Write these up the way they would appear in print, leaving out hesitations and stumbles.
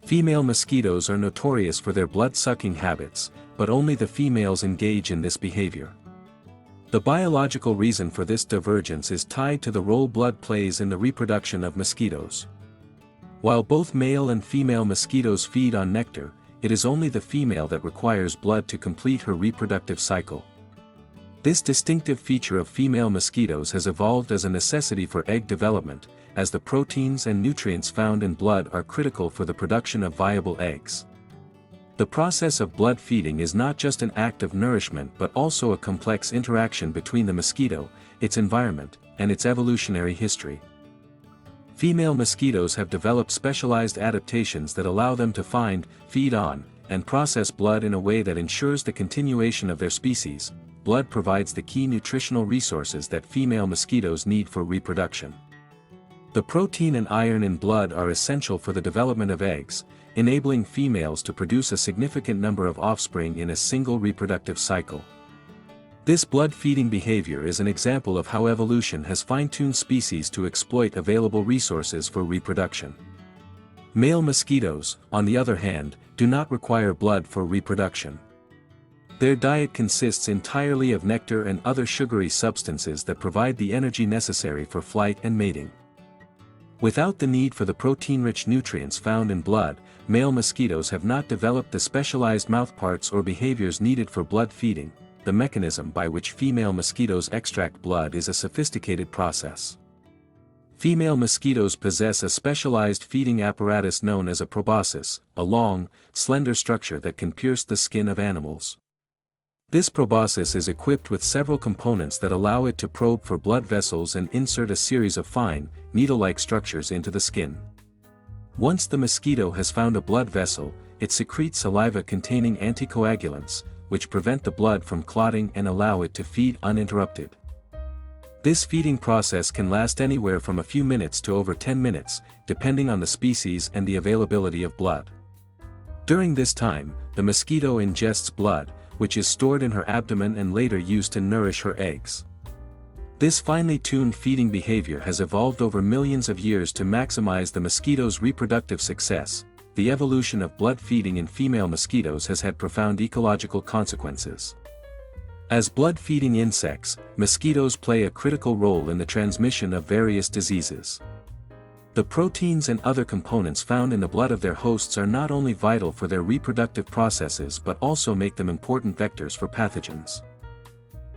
Female mosquitoes are notorious for their blood-sucking habits, but only the females engage in this behavior. The biological reason for this divergence is tied to the role blood plays in the reproduction of mosquitoes. While both male and female mosquitoes feed on nectar, it is only the female that requires blood to complete her reproductive cycle. This distinctive feature of female mosquitoes has evolved as a necessity for egg development, as the proteins and nutrients found in blood are critical for the production of viable eggs. The process of blood feeding is not just an act of nourishment but also a complex interaction between the mosquito, its environment, and its evolutionary history. Female mosquitoes have developed specialized adaptations that allow them to find, feed on, and process blood in a way that ensures the continuation of their species. Blood provides the key nutritional resources that female mosquitoes need for reproduction. The protein and iron in blood are essential for the development of eggs, enabling females to produce a significant number of offspring in a single reproductive cycle. This blood-feeding behavior is an example of how evolution has fine-tuned species to exploit available resources for reproduction. Male mosquitoes, on the other hand, do not require blood for reproduction. Their diet consists entirely of nectar and other sugary substances that provide the energy necessary for flight and mating. Without the need for the protein-rich nutrients found in blood, male mosquitoes have not developed the specialized mouthparts or behaviors needed for blood feeding. The mechanism by which female mosquitoes extract blood is a sophisticated process. Female mosquitoes possess a specialized feeding apparatus known as a proboscis, a long, slender structure that can pierce the skin of animals. This proboscis is equipped with several components that allow it to probe for blood vessels and insert a series of fine, needle-like structures into the skin. Once the mosquito has found a blood vessel, it secretes saliva containing anticoagulants, which prevent the blood from clotting and allow it to feed uninterrupted. This feeding process can last anywhere from a few minutes to over 10 minutes, depending on the species and the availability of blood. During this time, the mosquito ingests blood, which is stored in her abdomen and later used to nourish her eggs. This finely tuned feeding behavior has evolved over millions of years to maximize the mosquito's reproductive success. The evolution of blood feeding in female mosquitoes has had profound ecological consequences. As blood-feeding insects, mosquitoes play a critical role in the transmission of various diseases. The proteins and other components found in the blood of their hosts are not only vital for their reproductive processes but also make them important vectors for pathogens.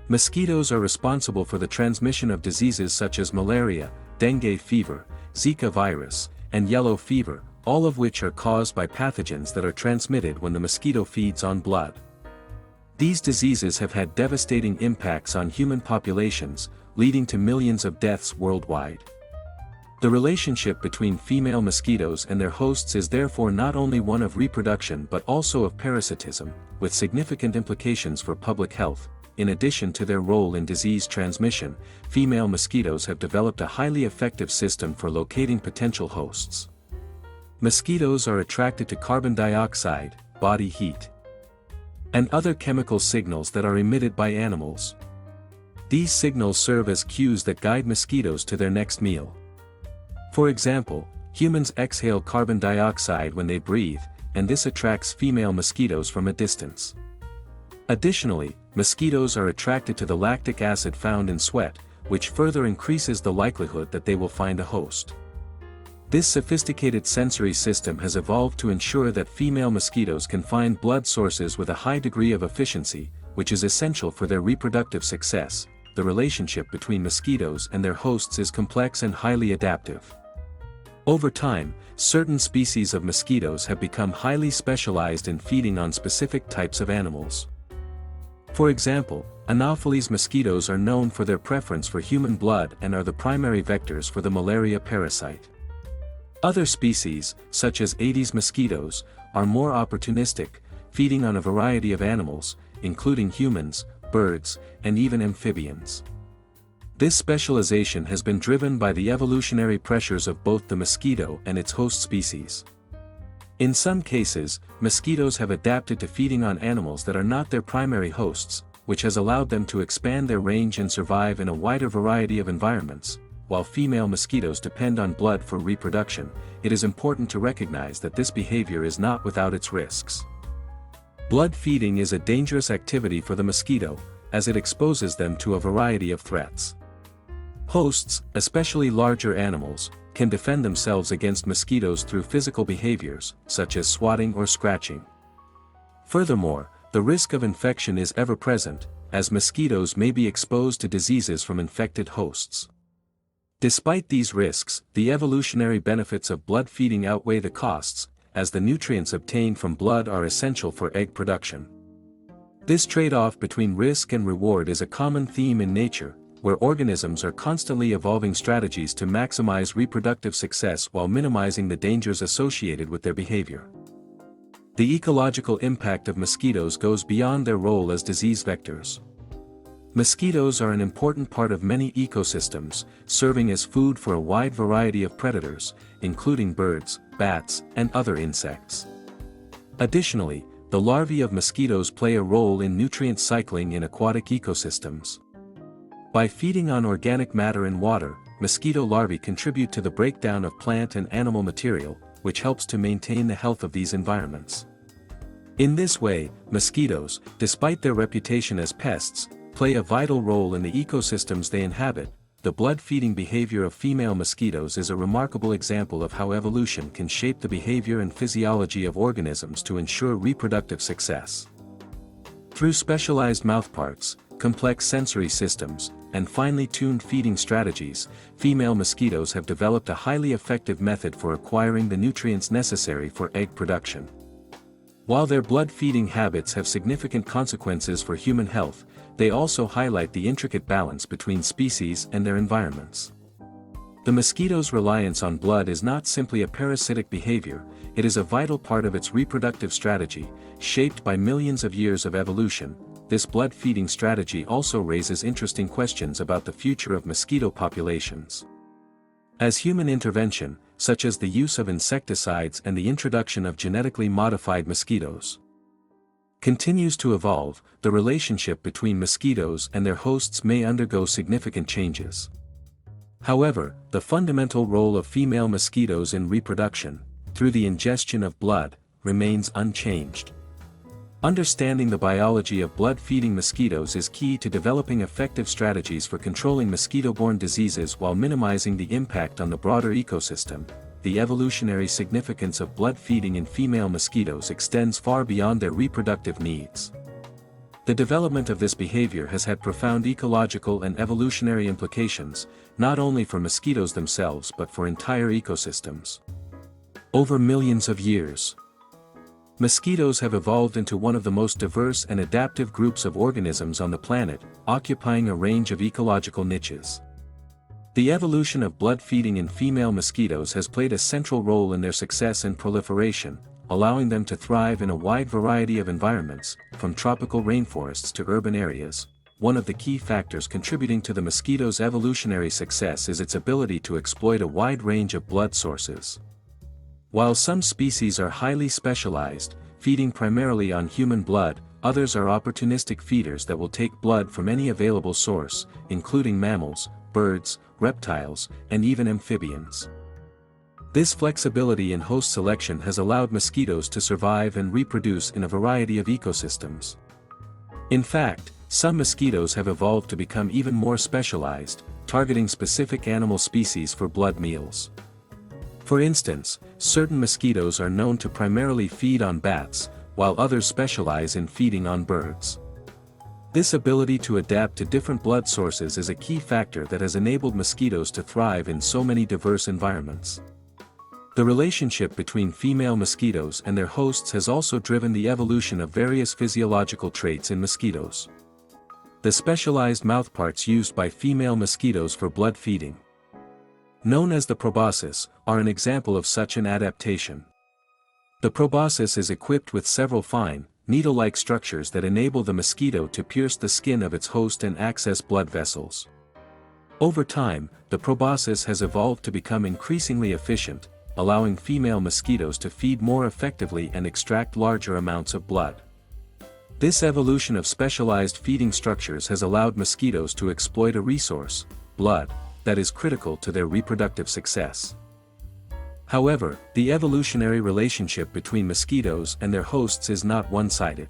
Mosquitoes are responsible for the transmission of diseases such as malaria, dengue fever, Zika virus, and yellow fever, all of which are caused by pathogens that are transmitted when the mosquito feeds on blood. These diseases have had devastating impacts on human populations, leading to millions of deaths worldwide. The relationship between female mosquitoes and their hosts is therefore not only one of reproduction but also of parasitism, with significant implications for public health. In addition to their role in disease transmission, female mosquitoes have developed a highly effective system for locating potential hosts. Mosquitoes are attracted to carbon dioxide, body heat, and other chemical signals that are emitted by animals. These signals serve as cues that guide mosquitoes to their next meal. For example, humans exhale carbon dioxide when they breathe, and this attracts female mosquitoes from a distance. Additionally, mosquitoes are attracted to the lactic acid found in sweat, which further increases the likelihood that they will find a host. This sophisticated sensory system has evolved to ensure that female mosquitoes can find blood sources with a high degree of efficiency, which is essential for their reproductive success. The relationship between mosquitoes and their hosts is complex and highly adaptive. Over time, certain species of mosquitoes have become highly specialized in feeding on specific types of animals. For example, Anopheles mosquitoes are known for their preference for human blood and are the primary vectors for the malaria parasite. Other species, such as Aedes mosquitoes, are more opportunistic, feeding on a variety of animals, including humans, birds, and even amphibians. This specialization has been driven by the evolutionary pressures of both the mosquito and its host species. In some cases, mosquitoes have adapted to feeding on animals that are not their primary hosts, which has allowed them to expand their range and survive in a wider variety of environments, while female mosquitoes depend on blood for reproduction, it is important to recognize that this behavior is not without its risks. Blood feeding is a dangerous activity for the mosquito, as it exposes them to a variety of threats. Hosts, especially larger animals, can defend themselves against mosquitoes through physical behaviors, such as swatting or scratching. Furthermore, the risk of infection is ever present, as mosquitoes may be exposed to diseases from infected hosts. Despite these risks, the evolutionary benefits of blood feeding outweigh the costs, as the nutrients obtained from blood are essential for egg production. This trade-off between risk and reward is a common theme in nature, where organisms are constantly evolving strategies to maximize reproductive success while minimizing the dangers associated with their behavior. The ecological impact of mosquitoes goes beyond their role as disease vectors. Mosquitoes are an important part of many ecosystems, serving as food for a wide variety of predators, including birds, bats, and other insects. Additionally, the larvae of mosquitoes play a role in nutrient cycling in aquatic ecosystems. By feeding on organic matter in water, mosquito larvae contribute to the breakdown of plant and animal material, which helps to maintain the health of these environments. In this way, mosquitoes, despite their reputation as pests, play a vital role in the ecosystems they inhabit. The blood-feeding behavior of female mosquitoes is a remarkable example of how evolution can shape the behavior and physiology of organisms to ensure reproductive success. Through specialized mouthparts, complex sensory systems, and finely tuned feeding strategies, female mosquitoes have developed a highly effective method for acquiring the nutrients necessary for egg production. While their blood-feeding habits have significant consequences for human health, they also highlight the intricate balance between species and their environments. The mosquito's reliance on blood is not simply a parasitic behavior, it is a vital part of its reproductive strategy, shaped by millions of years of evolution. This blood-feeding strategy also raises interesting questions about the future of mosquito populations. As human intervention, such as the use of insecticides and the introduction of genetically modified mosquitoes, continues to evolve, the relationship between mosquitoes and their hosts may undergo significant changes. However, the fundamental role of female mosquitoes in reproduction, through the ingestion of blood, remains unchanged. Understanding the biology of blood-feeding mosquitoes is key to developing effective strategies for controlling mosquito-borne diseases while minimizing the impact on the broader ecosystem. The evolutionary significance of blood feeding in female mosquitoes extends far beyond their reproductive needs. The development of this behavior has had profound ecological and evolutionary implications, not only for mosquitoes themselves but for entire ecosystems. Over millions of years, mosquitoes have evolved into one of the most diverse and adaptive groups of organisms on the planet, occupying a range of ecological niches. The evolution of blood feeding in female mosquitoes has played a central role in their success and proliferation, allowing them to thrive in a wide variety of environments, from tropical rainforests to urban areas. One of the key factors contributing to the mosquito's evolutionary success is its ability to exploit a wide range of blood sources. While some species are highly specialized, feeding primarily on human blood, others are opportunistic feeders that will take blood from any available source, including mammals, birds, reptiles, and even amphibians. This flexibility in host selection has allowed mosquitoes to survive and reproduce in a variety of ecosystems. In fact, some mosquitoes have evolved to become even more specialized, targeting specific animal species for blood meals. For instance, certain mosquitoes are known to primarily feed on bats, while others specialize in feeding on birds. This ability to adapt to different blood sources is a key factor that has enabled mosquitoes to thrive in so many diverse environments. The relationship between female mosquitoes and their hosts has also driven the evolution of various physiological traits in mosquitoes. The specialized mouthparts used by female mosquitoes for blood feeding, known as the proboscis, are an example of such an adaptation. The proboscis is equipped with several fine, needle-like structures that enable the mosquito to pierce the skin of its host and access blood vessels. Over time, the proboscis has evolved to become increasingly efficient, allowing female mosquitoes to feed more effectively and extract larger amounts of blood. This evolution of specialized feeding structures has allowed mosquitoes to exploit a resource, blood, that is critical to their reproductive success. However, the evolutionary relationship between mosquitoes and their hosts is not one-sided.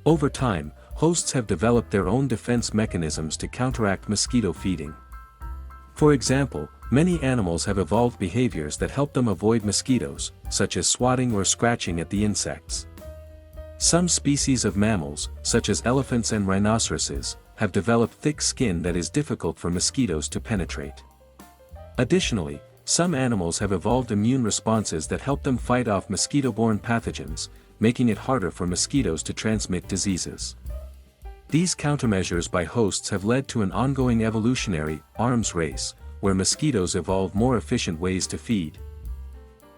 Over time, hosts have developed their own defense mechanisms to counteract mosquito feeding. For example, many animals have evolved behaviors that help them avoid mosquitoes, such as swatting or scratching at the insects. Some species of mammals, such as elephants and rhinoceroses, have developed thick skin that is difficult for mosquitoes to penetrate. Additionally, some animals have evolved immune responses that help them fight off mosquito-borne pathogens, making it harder for mosquitoes to transmit diseases. These countermeasures by hosts have led to an ongoing evolutionary arms race, where mosquitoes evolve more efficient ways to feed.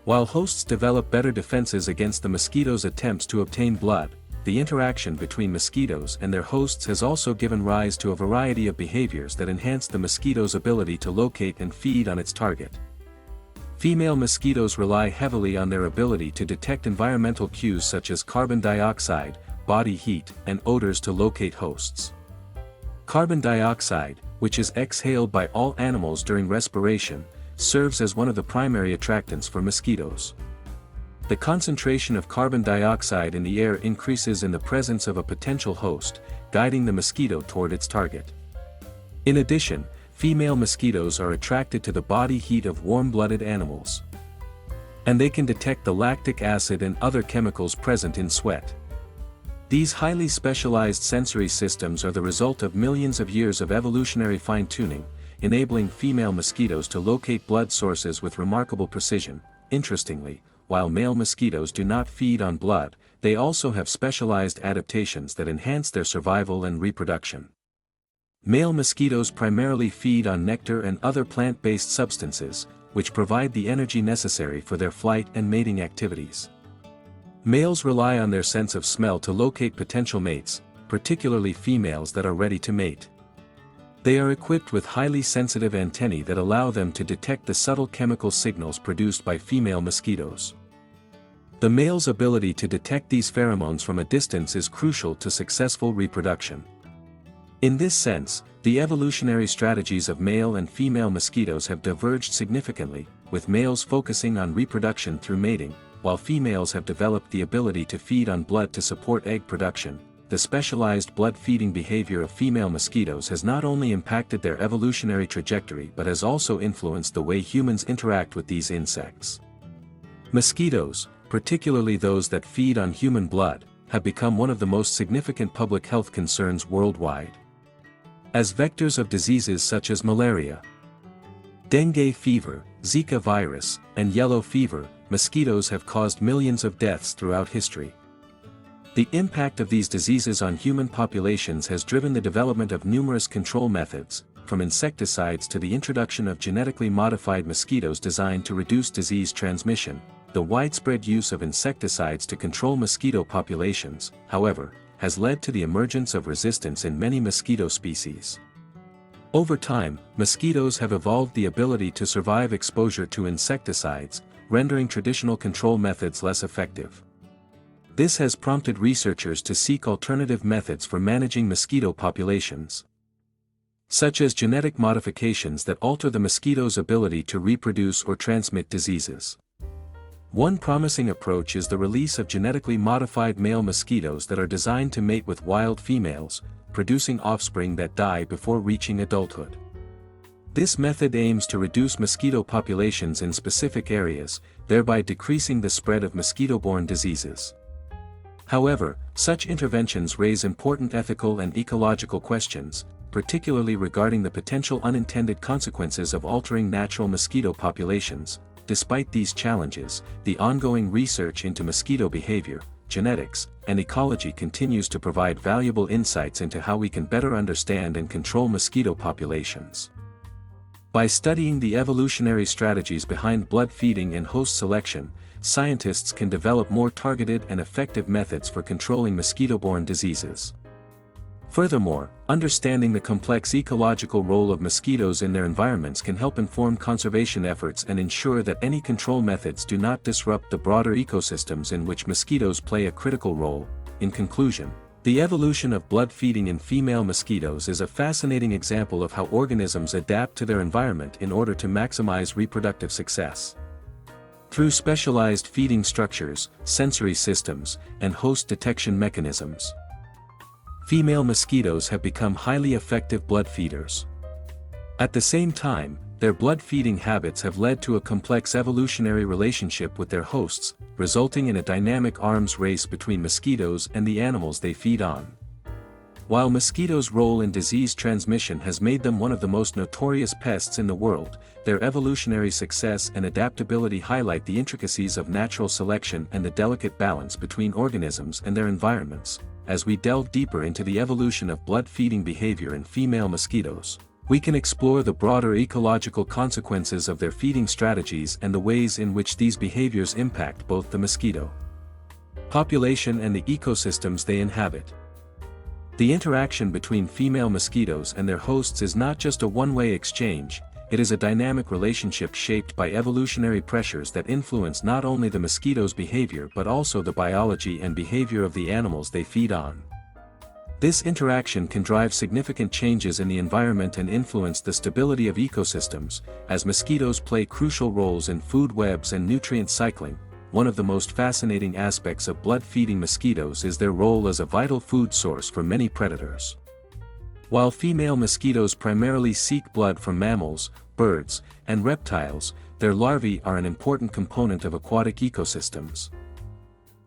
While hosts develop better defenses against the mosquito's attempts to obtain blood, the interaction between mosquitoes and their hosts has also given rise to a variety of behaviors that enhance the mosquito's ability to locate and feed on its target. Female mosquitoes rely heavily on their ability to detect environmental cues such as carbon dioxide, body heat, and odors to locate hosts. Carbon dioxide, which is exhaled by all animals during respiration, serves as one of the primary attractants for mosquitoes. The concentration of carbon dioxide in the air increases in the presence of a potential host, guiding the mosquito toward its target. In addition, female mosquitoes are attracted to the body heat of warm-blooded animals. And they can detect the lactic acid and other chemicals present in sweat. These highly specialized sensory systems are the result of millions of years of evolutionary fine-tuning, enabling female mosquitoes to locate blood sources with remarkable precision. Interestingly, while male mosquitoes do not feed on blood, they also have specialized adaptations that enhance their survival and reproduction. Male mosquitoes primarily feed on nectar and other plant-based substances, which provide the energy necessary for their flight and mating activities. Males rely on their sense of smell to locate potential mates, particularly females that are ready to mate. They are equipped with highly sensitive antennae that allow them to detect the subtle chemical signals produced by female mosquitoes. The male's ability to detect these pheromones from a distance is crucial to successful reproduction. In this sense, the evolutionary strategies of male and female mosquitoes have diverged significantly, with males focusing on reproduction through mating, while females have developed the ability to feed on blood to support egg production. The specialized blood-feeding behavior of female mosquitoes has not only impacted their evolutionary trajectory but has also influenced the way humans interact with these insects. Mosquitoes, particularly those that feed on human blood, have become one of the most significant public health concerns worldwide. As vectors of diseases such as malaria, dengue fever, Zika virus, and yellow fever, mosquitoes have caused millions of deaths throughout history. The impact of these diseases on human populations has driven the development of numerous control methods, from insecticides to the introduction of genetically modified mosquitoes designed to reduce disease transmission. The widespread use of insecticides to control mosquito populations, however, has led to the emergence of resistance in many mosquito species. Over time, mosquitoes have evolved the ability to survive exposure to insecticides, rendering traditional control methods less effective. This has prompted researchers to seek alternative methods for managing mosquito populations, such as genetic modifications that alter the mosquito's ability to reproduce or transmit diseases. One promising approach is the release of genetically modified male mosquitoes that are designed to mate with wild females, producing offspring that die before reaching adulthood. This method aims to reduce mosquito populations in specific areas, thereby decreasing the spread of mosquito-borne diseases. However, such interventions raise important ethical and ecological questions, particularly regarding the potential unintended consequences of altering natural mosquito populations. Despite these challenges, the ongoing research into mosquito behavior, genetics, and ecology continues to provide valuable insights into how we can better understand and control mosquito populations. By studying the evolutionary strategies behind blood feeding and host selection, scientists can develop more targeted and effective methods for controlling mosquito-borne diseases. Furthermore, understanding the complex ecological role of mosquitoes in their environments can help inform conservation efforts and ensure that any control methods do not disrupt the broader ecosystems in which mosquitoes play a critical role. In conclusion, The evolution of blood feeding in female mosquitoes is a fascinating example of how organisms adapt to their environment in order to maximize reproductive success. Through specialized feeding structures, sensory systems, and host detection mechanisms, female mosquitoes have become highly effective blood feeders. At the same time, their blood feeding habits have led to a complex evolutionary relationship with their hosts, resulting in a dynamic arms race between mosquitoes and the animals they feed on. While mosquitoes' role in disease transmission has made them one of the most notorious pests in the world, their evolutionary success and adaptability highlight the intricacies of natural selection and the delicate balance between organisms and their environments. As we delve deeper into the evolution of blood-feeding behavior in female mosquitoes, we can explore the broader ecological consequences of their feeding strategies and the ways in which these behaviors impact both the mosquito population and the ecosystems they inhabit. The interaction between female mosquitoes and their hosts is not just a one-way exchange, it is a dynamic relationship shaped by evolutionary pressures that influence not only the mosquito's behavior but also the biology and behavior of the animals they feed on. This interaction can drive significant changes in the environment and influence the stability of ecosystems, as mosquitoes play crucial roles in food webs and nutrient cycling. One of the most fascinating aspects of blood-feeding mosquitoes is their role as a vital food source for many predators. While female mosquitoes primarily seek blood from mammals, birds, and reptiles, their larvae are an important component of aquatic ecosystems.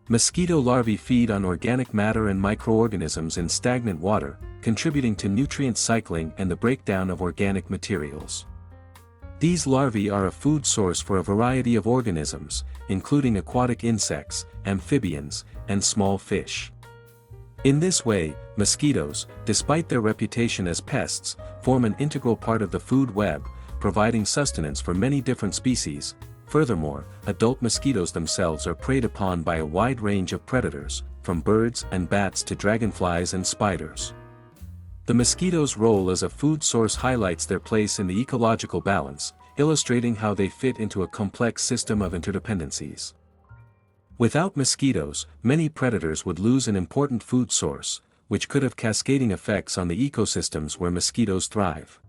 Mosquito larvae feed on organic matter and microorganisms in stagnant water, contributing to nutrient cycling and the breakdown of organic materials. These larvae are a food source for a variety of organisms, including aquatic insects, amphibians, and small fish. In this way, mosquitoes, despite their reputation as pests, form an integral part of the food web, providing sustenance for many different species. Furthermore, adult mosquitoes themselves are preyed upon by a wide range of predators, from birds and bats to dragonflies and spiders. The mosquito's role as a food source highlights their place in the ecological balance, illustrating how they fit into a complex system of interdependencies. Without mosquitoes, many predators would lose an important food source, which could have cascading effects on the ecosystems where mosquitoes thrive.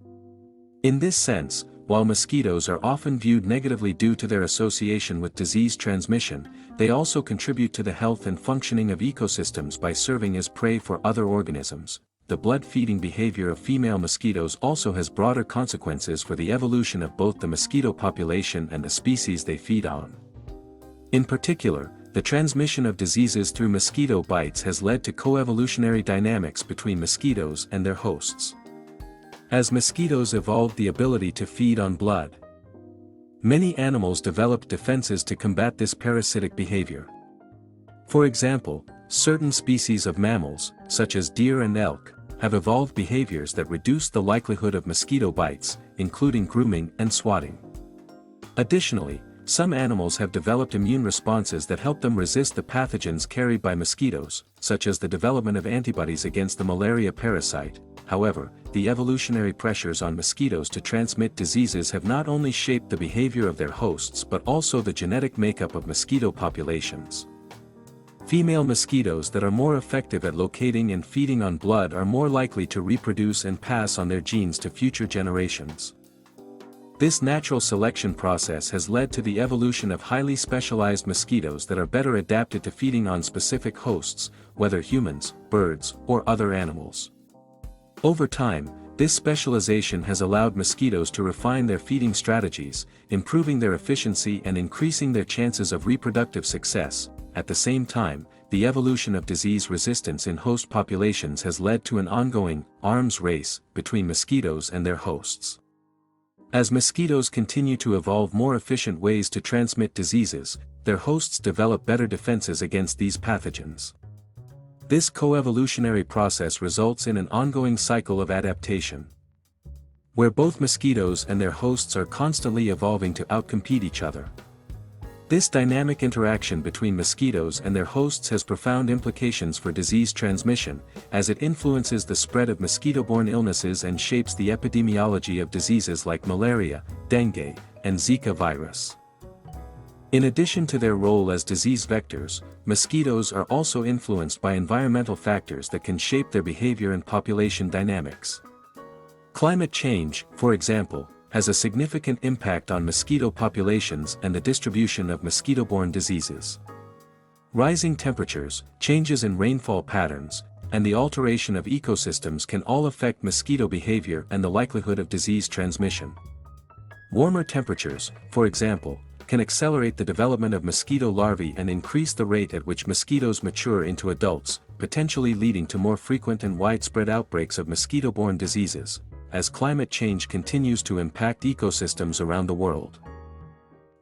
In this sense, while mosquitoes are often viewed negatively due to their association with disease transmission, they also contribute to the health and functioning of ecosystems by serving as prey for other organisms. The blood-feeding behavior of female mosquitoes also has broader consequences for the evolution of both the mosquito population and the species they feed on. In particular, the transmission of diseases through mosquito bites has led to coevolutionary dynamics between mosquitoes and their hosts. As mosquitoes evolved the ability to feed on blood, many animals developed defenses to combat this parasitic behavior. For example, certain species of mammals, such as deer and elk, have evolved behaviors that reduce the likelihood of mosquito bites, including grooming and swatting. Additionally, some animals have developed immune responses that help them resist the pathogens carried by mosquitoes, such as the development of antibodies against the malaria parasite. However, the evolutionary pressures on mosquitoes to transmit diseases have not only shaped the behavior of their hosts but also the genetic makeup of mosquito populations. Female mosquitoes that are more effective at locating and feeding on blood are more likely to reproduce and pass on their genes to future generations. This natural selection process has led to the evolution of highly specialized mosquitoes that are better adapted to feeding on specific hosts, whether humans, birds, or other animals. Over time, this specialization has allowed mosquitoes to refine their feeding strategies, improving their efficiency and increasing their chances of reproductive success. At the same time, the evolution of disease resistance in host populations has led to an ongoing arms race between mosquitoes and their hosts. As mosquitoes continue to evolve more efficient ways to transmit diseases, their hosts develop better defenses against these pathogens. This coevolutionary process results in an ongoing cycle of adaptation, where both mosquitoes and their hosts are constantly evolving to outcompete each other. This dynamic interaction between mosquitoes and their hosts has profound implications for disease transmission, as it influences the spread of mosquito-borne illnesses and shapes the epidemiology of diseases like malaria, dengue, and Zika virus. In addition to their role as disease vectors, mosquitoes are also influenced by environmental factors that can shape their behavior and population dynamics. Climate change, for example, has a significant impact on mosquito populations and the distribution of mosquito-borne diseases. Rising temperatures, changes in rainfall patterns, and the alteration of ecosystems can all affect mosquito behavior and the likelihood of disease transmission. Warmer temperatures, for example, can accelerate the development of mosquito larvae and increase the rate at which mosquitoes mature into adults, potentially leading to more frequent and widespread outbreaks of mosquito-borne diseases, as climate change continues to impact ecosystems around the world.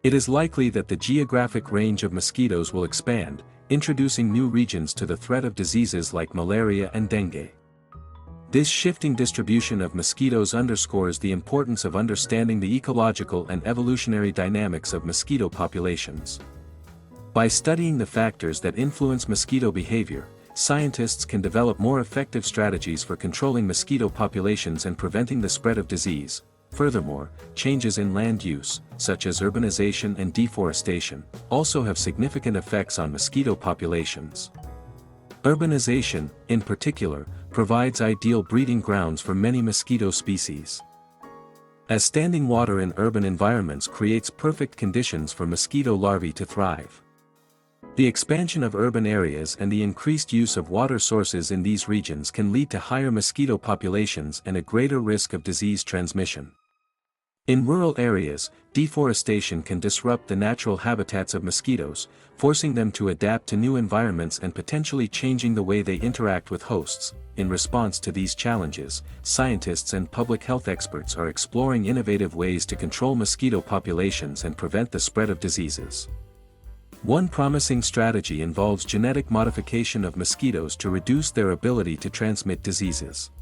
It is likely that the geographic range of mosquitoes will expand, introducing new regions to the threat of diseases like malaria and dengue. This shifting distribution of mosquitoes underscores the importance of understanding the ecological and evolutionary dynamics of mosquito populations. By studying the factors that influence mosquito behavior, scientists can develop more effective strategies for controlling mosquito populations and preventing the spread of disease. Furthermore, changes in land use, such as urbanization and deforestation, also have significant effects on mosquito populations. Urbanization, in particular, provides ideal breeding grounds for many mosquito species. As standing water in urban environments creates perfect conditions for mosquito larvae to thrive. The expansion of urban areas and the increased use of water sources in these regions can lead to higher mosquito populations and a greater risk of disease transmission. In rural areas, deforestation can disrupt the natural habitats of mosquitoes, forcing them to adapt to new environments and potentially changing the way they interact with hosts. In response to these challenges, scientists and public health experts are exploring innovative ways to control mosquito populations and prevent the spread of diseases. One promising strategy involves genetic modification of mosquitoes to reduce their ability to transmit diseases.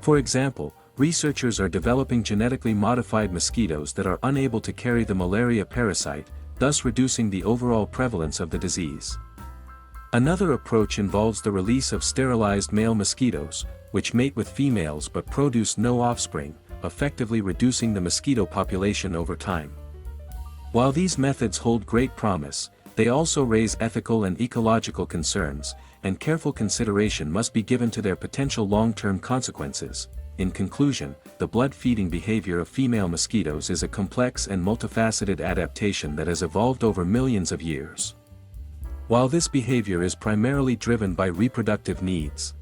For example, researchers are developing genetically modified mosquitoes that are unable to carry the malaria parasite, thus reducing the overall prevalence of the disease. Another approach involves the release of sterilized male mosquitoes, which mate with females but produce no offspring, effectively reducing the mosquito population over time. While these methods hold great promise, they also raise ethical and ecological concerns, and careful consideration must be given to their potential long-term consequences. In conclusion, the blood-feeding behavior of female mosquitoes is a complex and multifaceted adaptation that has evolved over millions of years. While this behavior is primarily driven by reproductive needs,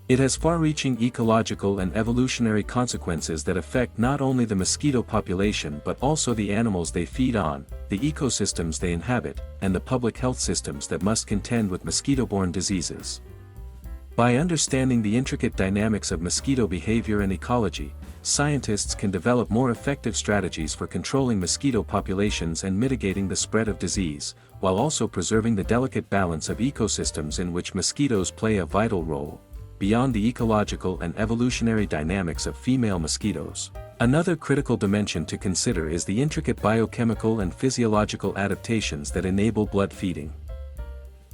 it has far-reaching ecological and evolutionary consequences that affect not only the mosquito population but also the animals they feed on, the ecosystems they inhabit, and the public health systems that must contend with mosquito-borne diseases. By understanding the intricate dynamics of mosquito behavior and ecology, scientists can develop more effective strategies for controlling mosquito populations and mitigating the spread of disease, while also preserving the delicate balance of ecosystems in which mosquitoes play a vital role. Beyond the ecological and evolutionary dynamics of female mosquitoes, another critical dimension to consider is the intricate biochemical and physiological adaptations that enable blood feeding.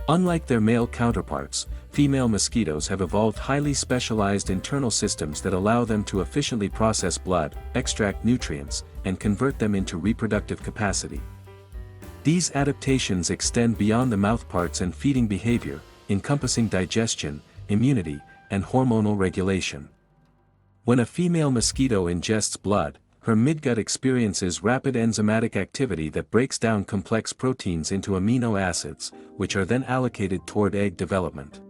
Unlike their male counterparts, female mosquitoes have evolved highly specialized internal systems that allow them to efficiently process blood, extract nutrients, and convert them into reproductive capacity. These adaptations extend beyond the mouthparts and feeding behavior, encompassing digestion, immunity, and hormonal regulation. When a female mosquito ingests blood, her midgut experiences rapid enzymatic activity that breaks down complex proteins into amino acids, which are then allocated toward egg development.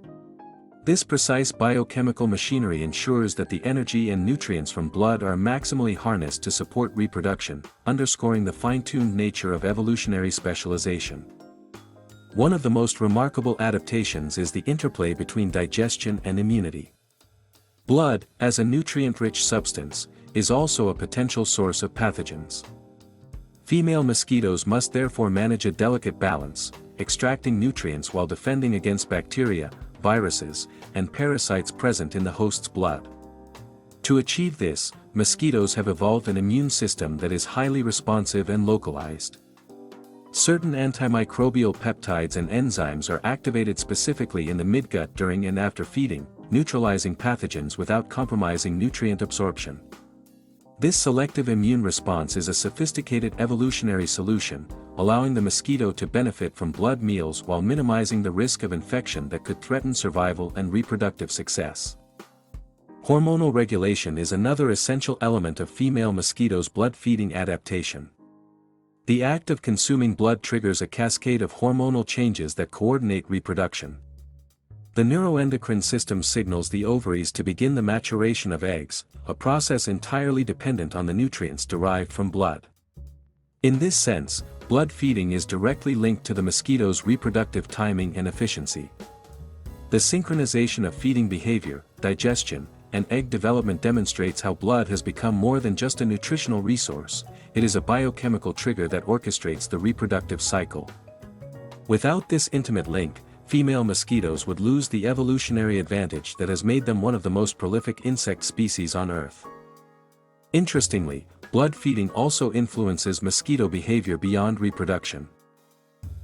This precise biochemical machinery ensures that the energy and nutrients from blood are maximally harnessed to support reproduction, underscoring the fine-tuned nature of evolutionary specialization. One of the most remarkable adaptations is the interplay between digestion and immunity. Blood, as a nutrient-rich substance, is also a potential source of pathogens. Female mosquitoes must therefore manage a delicate balance, extracting nutrients while defending against bacteria, viruses, and parasites present in the host's blood. To achieve this, mosquitoes have evolved an immune system that is highly responsive and localized. Certain antimicrobial peptides and enzymes are activated specifically in the midgut during and after feeding, neutralizing pathogens without compromising nutrient absorption. This selective immune response is a sophisticated evolutionary solution, allowing the mosquito to benefit from blood meals while minimizing the risk of infection that could threaten survival and reproductive success. Hormonal regulation is another essential element of female mosquitoes' blood-feeding adaptation. The act of consuming blood triggers a cascade of hormonal changes that coordinate reproduction. The neuroendocrine system signals the ovaries to begin the maturation of eggs, a process entirely dependent on the nutrients derived from blood. In this sense, blood feeding is directly linked to the mosquito's reproductive timing and efficiency. The synchronization of feeding behavior, digestion, and egg development demonstrates how blood has become more than just a nutritional resource, it is a biochemical trigger that orchestrates the reproductive cycle. Without this intimate link, female mosquitoes would lose the evolutionary advantage that has made them one of the most prolific insect species on Earth. Interestingly, blood feeding also influences mosquito behavior beyond reproduction.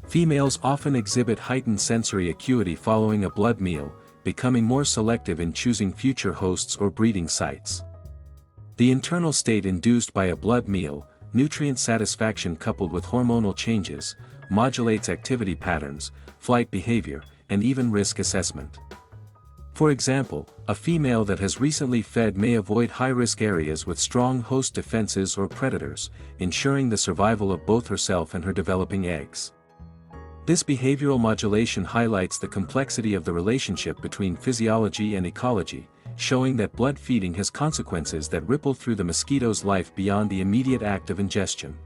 Females often exhibit heightened sensory acuity following a blood meal, becoming more selective in choosing future hosts or breeding sites. The internal state induced by a blood meal, nutrient satisfaction coupled with hormonal changes, modulates activity patterns, flight behavior, and even risk assessment. For example, a female that has recently fed may avoid high-risk areas with strong host defenses or predators, ensuring the survival of both herself and her developing eggs. This behavioral modulation highlights the complexity of the relationship between physiology and ecology, showing that blood feeding has consequences that ripple through the mosquito's life beyond the immediate act of ingestion.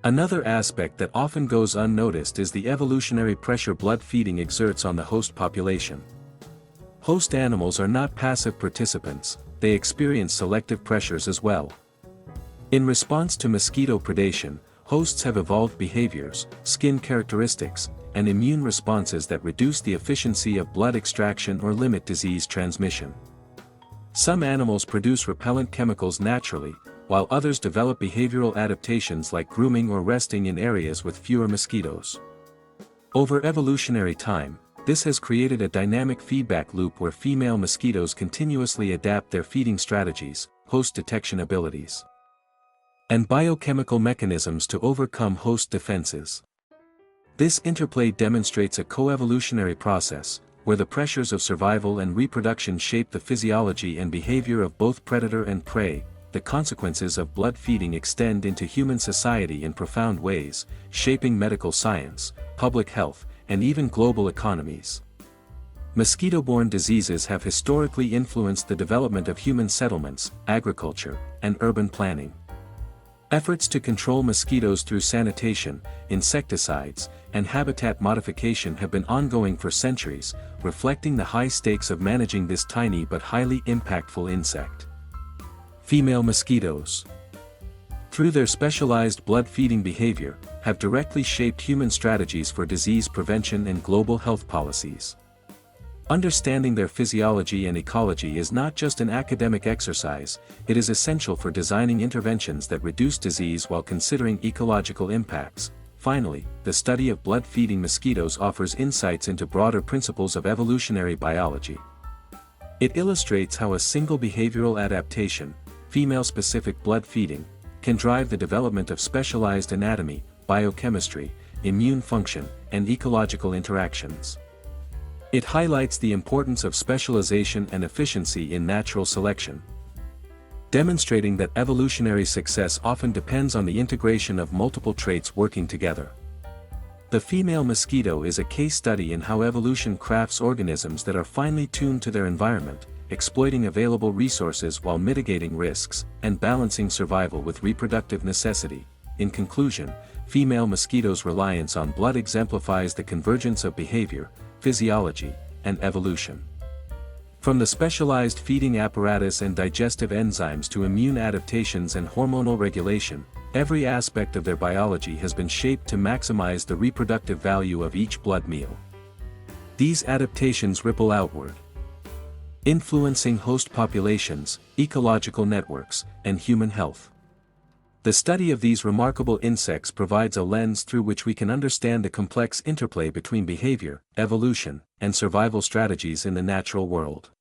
Another aspect that often goes unnoticed is the evolutionary pressure blood feeding exerts on the host population. Host animals are not passive participants, they experience selective pressures as well. In response to mosquito predation, hosts have evolved behaviors, skin characteristics, and immune responses that reduce the efficiency of blood extraction or limit disease transmission. Some animals produce repellent chemicals naturally, while others develop behavioral adaptations like grooming or resting in areas with fewer mosquitoes. Over evolutionary time, this has created a dynamic feedback loop where female mosquitoes continuously adapt their feeding strategies, host detection abilities, and biochemical mechanisms to overcome host defenses. This interplay demonstrates a coevolutionary process, where the pressures of survival and reproduction shape the physiology and behavior of both predator and prey. The consequences of blood feeding extend into human society in profound ways, shaping medical science, public health, and even global economies. Mosquito-borne diseases have historically influenced the development of human settlements, agriculture, and urban planning. Efforts to control mosquitoes through sanitation, insecticides, and habitat modification have been ongoing for centuries, reflecting the high stakes of managing this tiny but highly impactful insect. Female mosquitoes, through their specialized blood-feeding behavior, have directly shaped human strategies for disease prevention and global health policies. Understanding their physiology and ecology is not just an academic exercise, it is essential for designing interventions that reduce disease while considering ecological impacts. Finally, the study of blood-feeding mosquitoes offers insights into broader principles of evolutionary biology. It illustrates how a single behavioral adaptation, female-specific blood feeding, can drive the development of specialized anatomy, biochemistry, immune function, and ecological interactions. It highlights the importance of specialization and efficiency in natural selection, demonstrating that evolutionary success often depends on the integration of multiple traits working together. The female mosquito is a case study in how evolution crafts organisms that are finely tuned to their environment, exploiting available resources while mitigating risks, and balancing survival with reproductive necessity. In conclusion, female mosquitoes' reliance on blood exemplifies the convergence of behavior, physiology, and evolution. From the specialized feeding apparatus and digestive enzymes to immune adaptations and hormonal regulation, every aspect of their biology has been shaped to maximize the reproductive value of each blood meal. These adaptations ripple outward, influencing host populations, ecological networks, and human health. The study of these remarkable insects provides a lens through which we can understand the complex interplay between behavior, evolution, and survival strategies in the natural world.